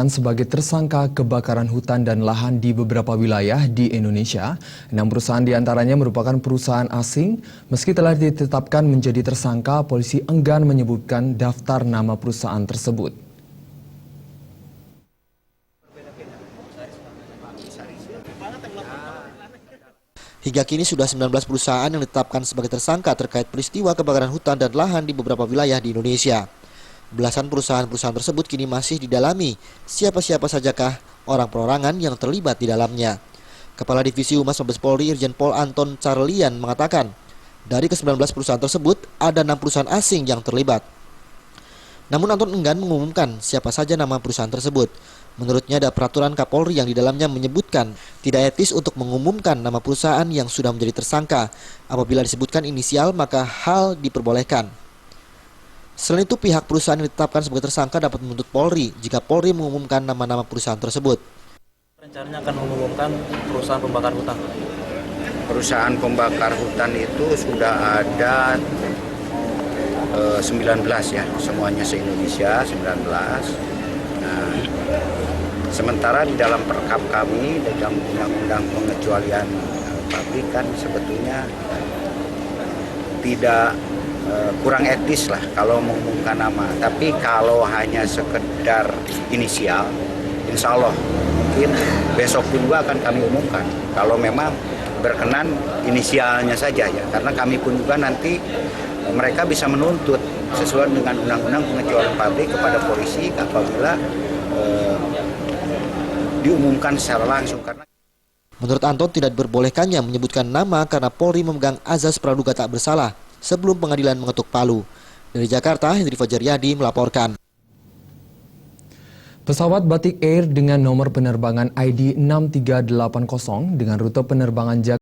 perusahaan sebagai tersangka kebakaran hutan dan lahan di beberapa wilayah di Indonesia. 6 perusahaan diantaranya merupakan perusahaan asing. Meski telah ditetapkan menjadi tersangka, polisi enggan menyebutkan daftar nama perusahaan tersebut. Hingga kini sudah 19 perusahaan yang ditetapkan sebagai tersangka terkait peristiwa kebakaran hutan dan lahan di beberapa wilayah di Indonesia. Belasan perusahaan-perusahaan tersebut kini masih didalami siapa-siapa sajakah orang perorangan yang terlibat di dalamnya. Kepala Divisi Humas Mabes Polri Irjen Pol Anton Carlian mengatakan, dari ke-19 perusahaan tersebut ada 6 perusahaan asing yang terlibat. Namun Anton enggan mengumumkan siapa saja nama perusahaan tersebut. Menurutnya ada peraturan Kapolri yang di dalamnya menyebutkan tidak etis untuk mengumumkan nama perusahaan yang sudah menjadi tersangka. Apabila disebutkan inisial maka hal diperbolehkan. Selain itu pihak perusahaan yang ditetapkan sebagai tersangka dapat menuntut Polri jika Polri mengumumkan nama-nama perusahaan tersebut. Rencananya akan mengumumkan perusahaan pembakar hutan. Perusahaan pembakar hutan itu sudah ada 19 ya, semuanya se-Indonesia 19. Nah, sementara di dalam perkap kami, dalam undang-undang pengecualian pabrik kan sebetulnya tidak kurang etis lah kalau mengumumkan nama. Tapi kalau hanya sekedar inisial, insya Allah mungkin besok juga akan kami umumkan. Kalau memang berkenan inisialnya saja ya, karena kami pun juga nanti mereka bisa menuntut sesuai dengan undang-undang pengecualian pabrik kepada polisi apabila diumumkan secara langsung. Karena menurut Anton tidak diperbolehkannya menyebutkan nama karena Polri memegang azas praduga tak bersalah sebelum pengadilan mengetuk palu. Dari Jakarta, Hendri Fajaryadi melaporkan. Pesawat Batik Air dengan nomor penerbangan ID 6380 dengan rute penerbangan Jakarta